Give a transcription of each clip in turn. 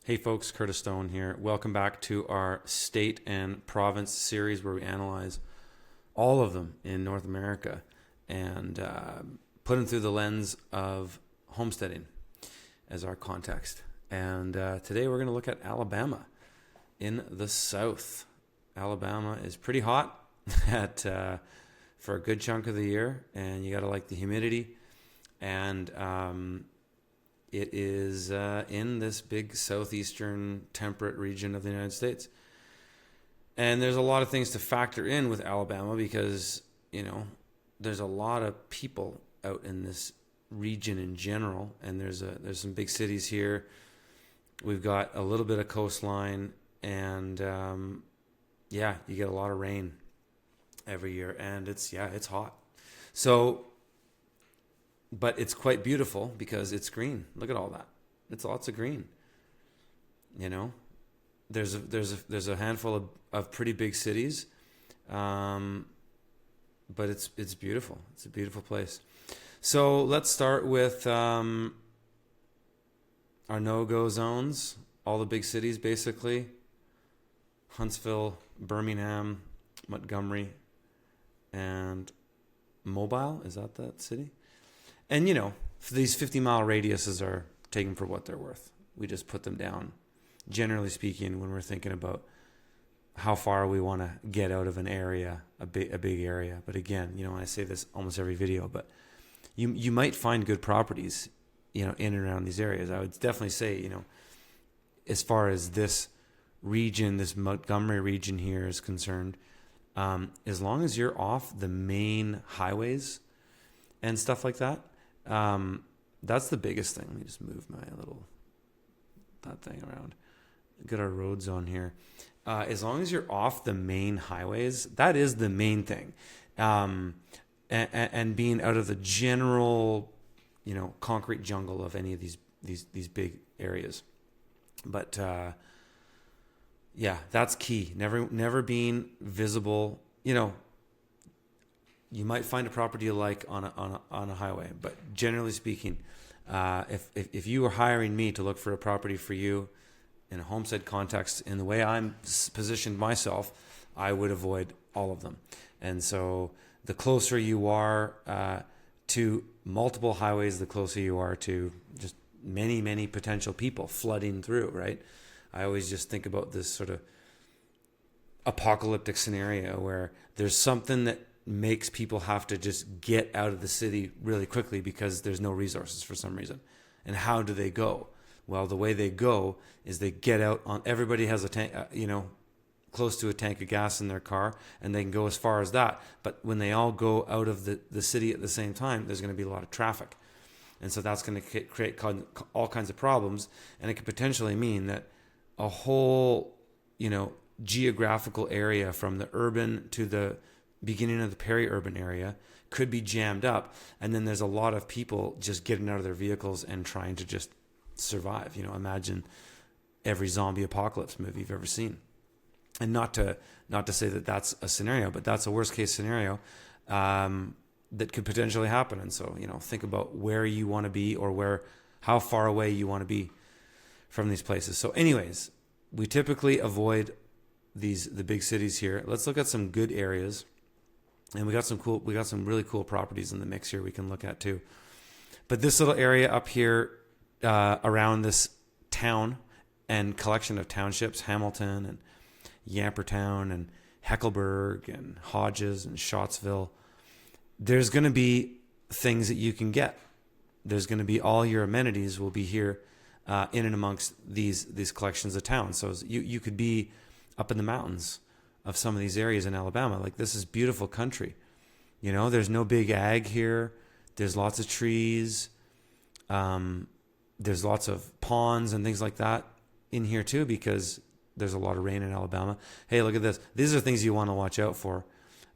Hey folks, Curtis Stone here. Welcome back to our state and province series where we analyze all of them in North America and put them through the lens of homesteading as our context. And today we're going to look at Alabama in the South. Alabama is pretty hot for a good chunk of the year, and you got to like the humidity. And it is in this big southeastern temperate region of the United States. And there's a lot of things to factor in with Alabama because, there's a lot of people out in this region in general. And there's some big cities here. We've got a little bit of coastline and, you get a lot of rain every year. And it's hot. So, but it's quite beautiful because it's green. Look at all that. It's lots of green. There's a handful of pretty big cities, but it's beautiful. It's a beautiful place. So let's start with our no-go zones. All the big cities, basically: Huntsville, Birmingham, Montgomery, and Mobile. Is that city? And, these 50-mile radiuses are taken for what they're worth. We just put them down, generally speaking, when we're thinking about how far we want to get out of an area, a big area. But again, I say this almost every video, but you might find good properties, in and around these areas. I would definitely say, as far as this region, this Montgomery region here is concerned, as long as you're off the main highways and stuff like that, that's the biggest thing. Let me just move that thing around. Get our road zone here. As long as you're off the main highways, that is the main thing. And being out of the general, concrete jungle of any of these big areas. But that's key. Never being visible. You might find a property you like on a highway, but generally speaking, if you were hiring me to look for a property for you in a homestead context, in the way I'm positioned myself, I would avoid all of them. And so the closer you are to multiple highways, the closer you are to just many, many potential people flooding through, right? I always just think about this sort of apocalyptic scenario where there's something that makes people have to just get out of the city really quickly because there's no resources for some reason. And how do they go? Well, the way they go is they get out on, everybody has a tank, close to a tank of gas in their car, and they can go as far as that. But when they all go out of the city at the same time, there's going to be a lot of traffic. And so that's going to create all kinds of problems. And it could potentially mean that a whole, geographical area from the urban to the beginning of the peri-urban area could be jammed up, and then there's a lot of people just getting out of their vehicles and trying to just survive. Imagine every zombie apocalypse movie you've ever seen. And not to say that that's a scenario, but that's a worst case scenario that could potentially happen. And so, think about where you want to be or how far away you want to be from these places. So anyways, we typically avoid the big cities here. Let's look at some good areas. And we got some really cool properties in the mix here we can look at too. But this little area up here around this town and collection of townships, Hamilton and Yampertown and Heckleburg and Hodges and Scottsville, there's going to be things that you can get. There's going to be all your amenities will be here in and amongst these collections of towns. So you could be up in the mountains of some of these areas in Alabama. Like, this is beautiful country. There's no big ag here. There's lots of trees. There's lots of ponds and things like that in here too, because there's a lot of rain in Alabama. Hey, look at this. These are things you want to watch out for.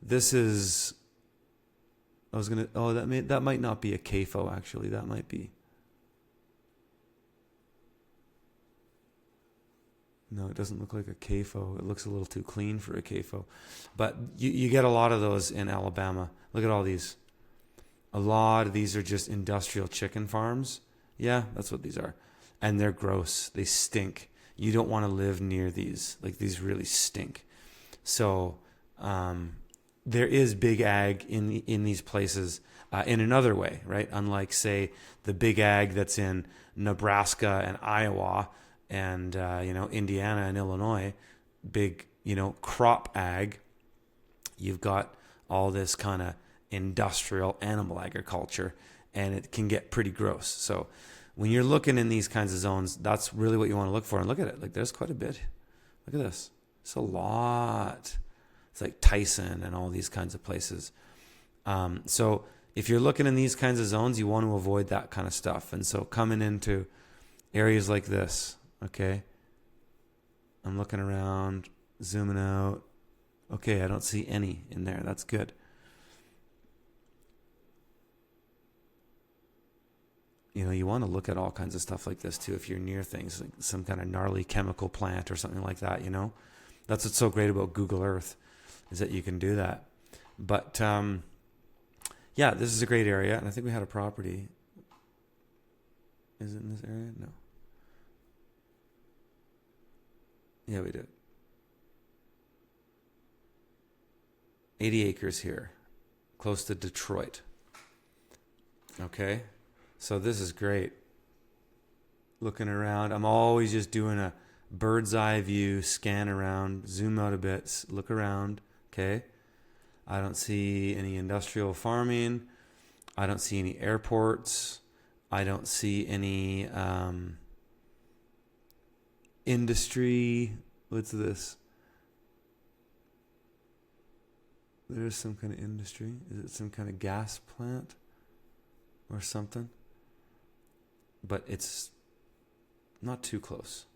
This is, that might not be a CAFO actually. That might be. No, it doesn't look like a CAFO. It looks a little too clean for a CAFO. But you get a lot of those in Alabama. Look at all these. A lot of these are just industrial chicken farms. Yeah, that's what these are. And they're gross. They stink. you don't want to live near these. Like, these really stink. So there is big ag in these places in another way, right? Unlike, say, the big ag that's in Nebraska and Iowa and Indiana and Illinois, big crop ag. You've got all this kind of industrial animal agriculture, and it can get pretty gross. So when you're looking in these kinds of zones, that's really what you want to look for. And look at it. Like, there's quite a bit. Look at this. It's a lot. It's like Tyson and all these kinds of places. So if you're looking in these kinds of zones, you want to avoid that kind of stuff. And so coming into areas like this, okay, I'm looking around, zooming out. Okay, I don't see any in there. That's good. You want to look at all kinds of stuff like this too if you're near things, like some kind of gnarly chemical plant or something like that, That's what's so great about Google Earth, is that you can do that. But yeah, this is a great area, and I think we had a property. Is it in this area? No. Yeah, we did. 80 acres here, close to Detroit. Okay, so this is great. Looking around, I'm always just doing a bird's eye view, scan around, zoom out a bit, look around. Okay, I don't see any industrial farming. I don't see any airports. I don't see any industry. What's this? There's some kind of industry. Is it some kind of gas plant or something? But it's not too close.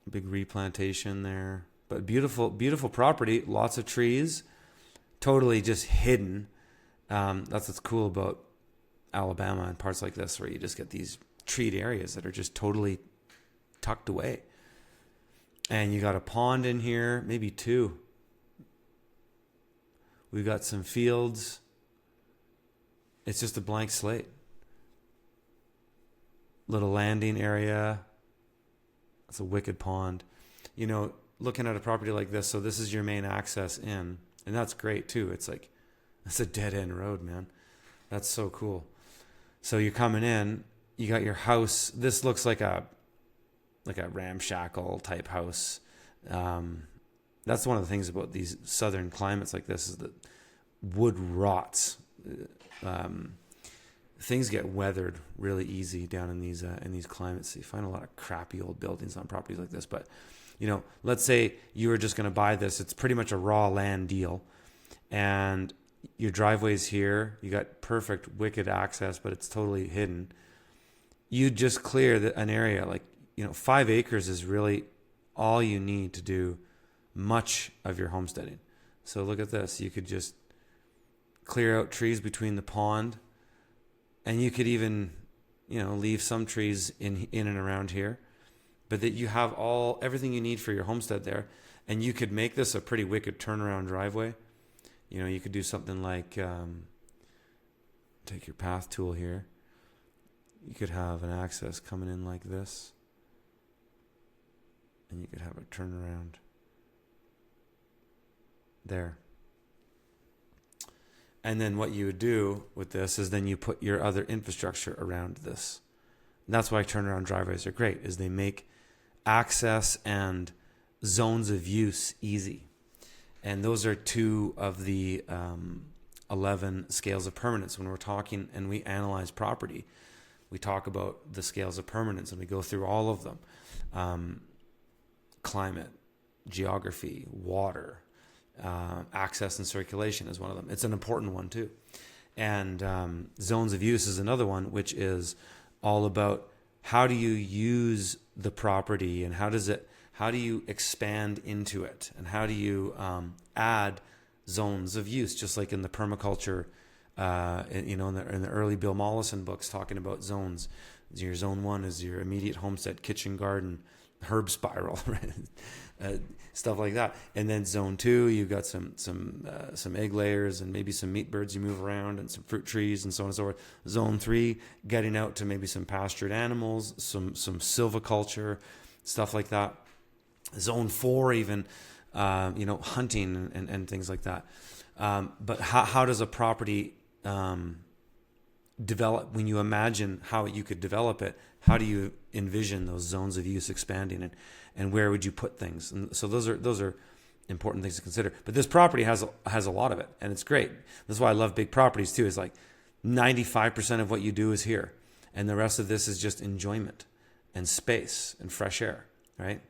Big replantation there. But beautiful, beautiful property. Lots of trees. Totally just hidden. That's what's cool about Alabama and parts like this, where you just get these treed areas that are just totally tucked away. And you got a pond in here, maybe two. We've got some fields. It's just a blank slate. Little landing area. It's a wicked pond. Looking at a property like this, so this is your main access in. And that's great too. It's like, that's a dead end road, man. That's so cool. So you're coming in, you got your house. This looks like a ramshackle type house. That's one of the things about these southern climates like this, is that wood rots. Things get weathered really easy down in these climates. So you find a lot of crappy old buildings on properties like this. But let's say you were just going to buy this. It's pretty much a raw land deal, and your driveway's here. You got perfect wicked access, but it's totally hidden. You just clear an area like 5 acres is really all you need to do much of your homesteading. So look at this. You could just clear out trees between the pond, and you could even, leave some trees in and around here, but that you have everything you need for your homestead there. And you could make this a pretty wicked turnaround driveway. You could do something like, take your path tool here. You could have an access coming in like this. And you could have a turnaround there. And then what you would do with this is then you put your other infrastructure around this. And that's why turnaround driveways are great, is they make access and zones of use easy. And those are two of the 11 scales of permanence. When we're talking and we analyze property, we talk about the scales of permanence, and we go through all of them. Climate, geography, water, access and circulation is one of them. It's an important one too. And zones of use is another one, which is all about how do you use the property, and how do you expand into it, and how do you add zones of use, just like in the permaculture, in the early Bill Mollison books, talking about zones. Your zone 1 is your immediate homestead, kitchen, garden, herb spiral, right? Stuff like that. And then zone 2, you've got some egg layers and maybe some meat birds you move around and some fruit trees and so on and so forth. Zone 3, getting out to maybe some pastured animals, some silviculture, stuff like that. Zone 4, even hunting and things like that. But how does a property develop? When you imagine how you could develop it, how do you envision those zones of use expanding, and where would you put things? And so those are important things to consider. But this property has a lot of it, and it's great. That's why I love big properties too. Is like 95% of what you do is here, and the rest of this is just enjoyment and space and fresh air, right?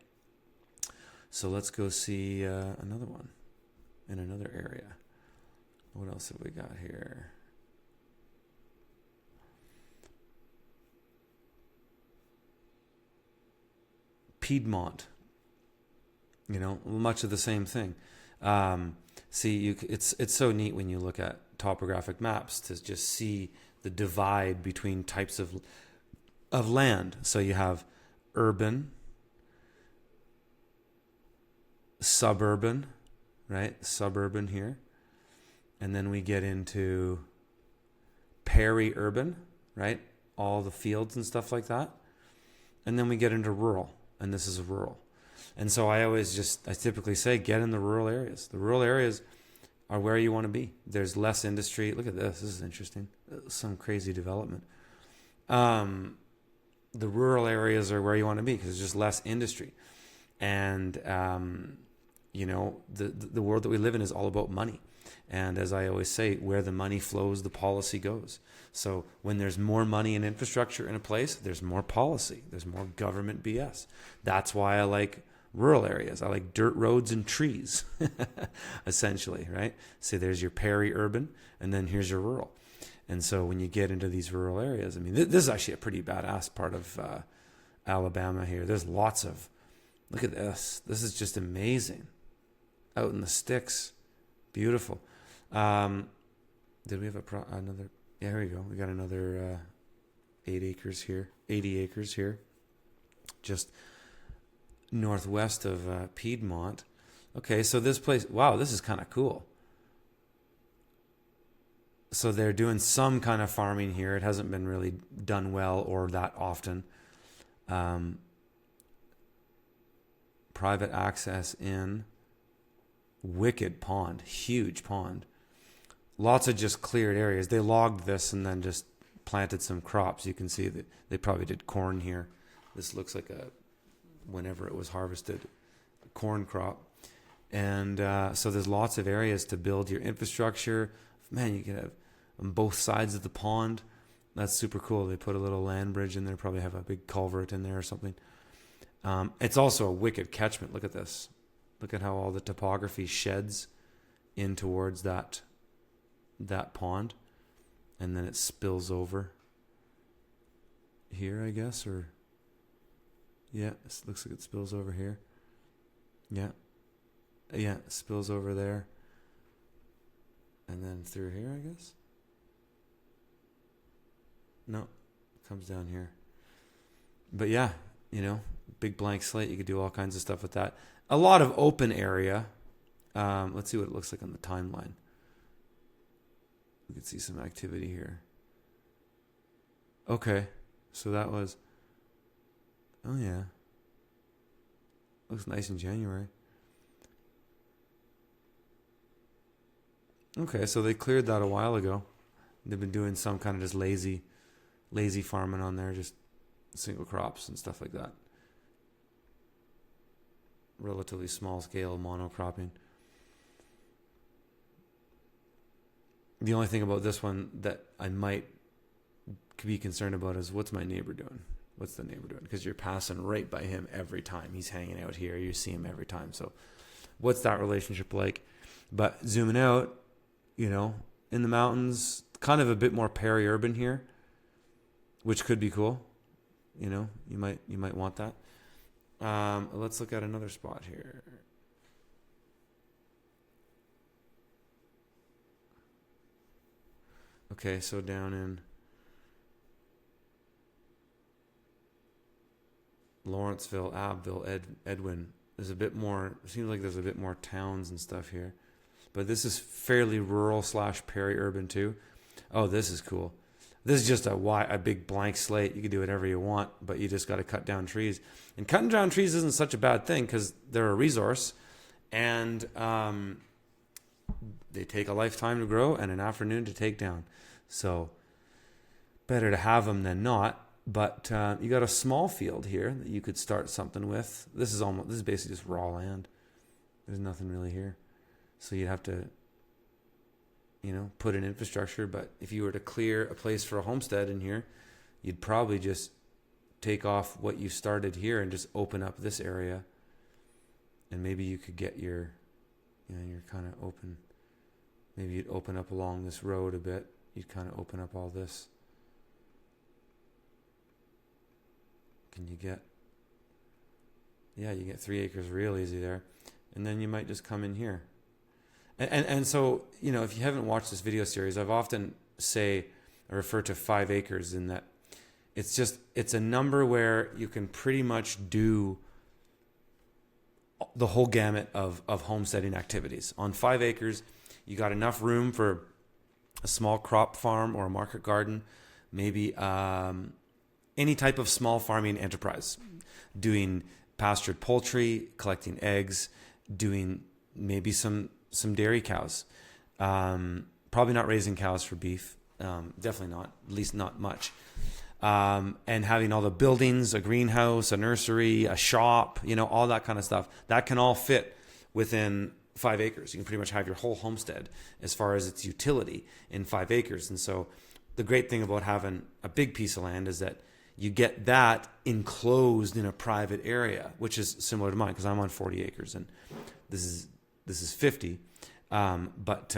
So let's go see another one in another area. What else have we got here? Piedmont, much of the same thing. It's so neat when you look at topographic maps to just see the divide between types of land. So you have urban, suburban, right? Suburban here. And then we get into peri-urban, right? All the fields and stuff like that. And then we get into rural. And this is rural. And so I typically say, get in the rural areas. The rural areas are where you want to be. There's less industry. Look at this. This is interesting. Some crazy development. The rural areas are where you want to be because there's just less industry. And, the world that we live in is all about money. And as I always say, where the money flows, the policy goes. So when there's more money and infrastructure in a place, there's more policy. There's more government BS. That's why I like rural areas. I like dirt roads and trees, essentially, right? So there's your peri-urban, and then here's your rural. And so when you get into these rural areas, I mean, this is actually a pretty badass part of Alabama here. There's lots of, look at this. This is just amazing. Out in the sticks. Beautiful. Did we have another? Yeah, here we go. We got another 80 acres here, just northwest of Piedmont. Okay, so this place, wow, this is kind of cool. So they're doing some kind of farming here. It hasn't been really done well or that often. Private access in wicked pond, huge pond. Lots of just cleared areas. They logged this and then just planted some crops. You can see that they probably did corn here. This looks like whenever it was harvested, corn crop. And so there's lots of areas to build your infrastructure. Man, you can have on both sides of the pond. That's super cool. They put a little land bridge in there, probably have a big culvert in there or something. It's also a wicked catchment. Look at this. Look at how all the topography sheds in towards that pond, and then it spills over here, I guess, or yeah, it looks like it spills over here. Yeah, it spills over there, and then through here, I guess. No, it comes down here. But yeah, big blank slate. You could do all kinds of stuff with that. A lot of open area. Let's see what it looks like on the timeline. We can see some activity here. Okay, so that was, oh yeah. Looks nice in January. Okay, so they cleared that a while ago. They've been doing some kind of just lazy farming on there, just single crops and stuff like that. Relatively small scale monocropping. The only thing about this one that I might be concerned about is what's my neighbor doing? What's the neighbor doing? Because you're passing right by him every time. He's hanging out here. You see him every time. So what's that relationship like? But zooming out, in the mountains, kind of a bit more peri-urban here, which could be cool. You might want that. Let's look at another spot here. Okay, so down in Lawrenceville, Abbeville, Edwin. There's a bit more, it seems like there's a bit more towns and stuff here. But this is fairly rural / peri-urban too. Oh, this is cool. This is just a big blank slate. You can do whatever you want, but you just got to cut down trees. And cutting down trees isn't such a bad thing because they're a resource, and they take a lifetime to grow and an afternoon to take down. So better to have them than not. But you got a small field here that you could start something with. This is basically just raw land. There's nothing really here. So you'd have to, put in infrastructure. But if you were to clear a place for a homestead in here, you'd probably just take off what you started here and just open up this area. And maybe you could get your kind of open. Maybe you'd open up along this road a bit. You'd kind of open up all this. You get 3 acres real easy there. And then you might just come in here. And so, if you haven't watched this video series, I've often refer to 5 acres in that it's a number where you can pretty much do the whole gamut of homesteading activities. On 5 acres, you got enough room for a small crop farm or a market garden, maybe any type of small farming enterprise, doing pastured poultry, collecting eggs, doing maybe some dairy cows. Probably not raising cows for beef. Definitely not, at least not much. And having all the buildings, a greenhouse, a nursery, a shop, all that kind of stuff. That can all fit within 5 acres. You can pretty much have your whole homestead as far as its utility in 5 acres. And so the great thing about having a big piece of land is that you get that enclosed in a private area, which is similar to mine because I'm on 40 acres and this is 50. But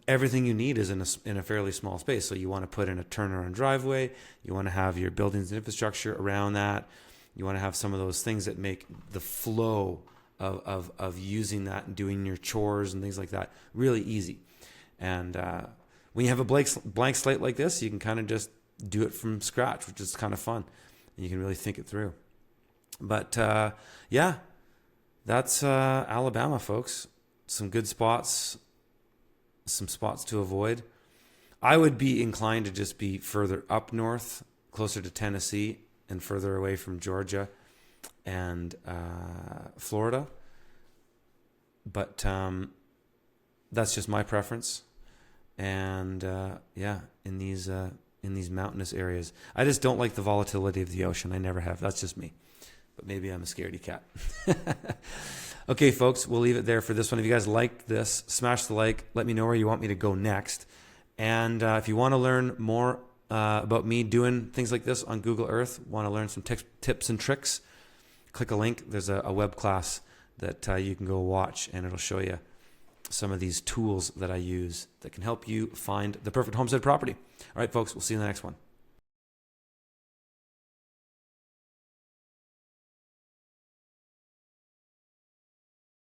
everything you need is in a fairly small space. So you want to put in a turnaround driveway. You want to have your buildings and infrastructure around that. You want to have some of those things that make the flow of using that and doing your chores and things like that really easy. And when you have a blank slate like this, you can kind of just do it from scratch, which is kind of fun. And you can really think it through. But that's Alabama, folks. Some good spots, some spots to avoid. I would be inclined to just be further up north, closer to Tennessee and further away from Georgia and Florida. But that's just my preference. And in these mountainous areas, I just don't like the volatility of the ocean. I never have. That's just me. But maybe I'm a scaredy cat. Okay, folks, we'll leave it there for this one. If you guys liked this, smash the like. Let me know where you want me to go next. And if you want to learn more about me doing things like this on Google Earth, want to learn some tips and tricks, click a link. There's a web class that you can go watch, and it'll show you some of these tools that I use that can help you find the perfect homestead property. All right, folks, we'll see you in the next one.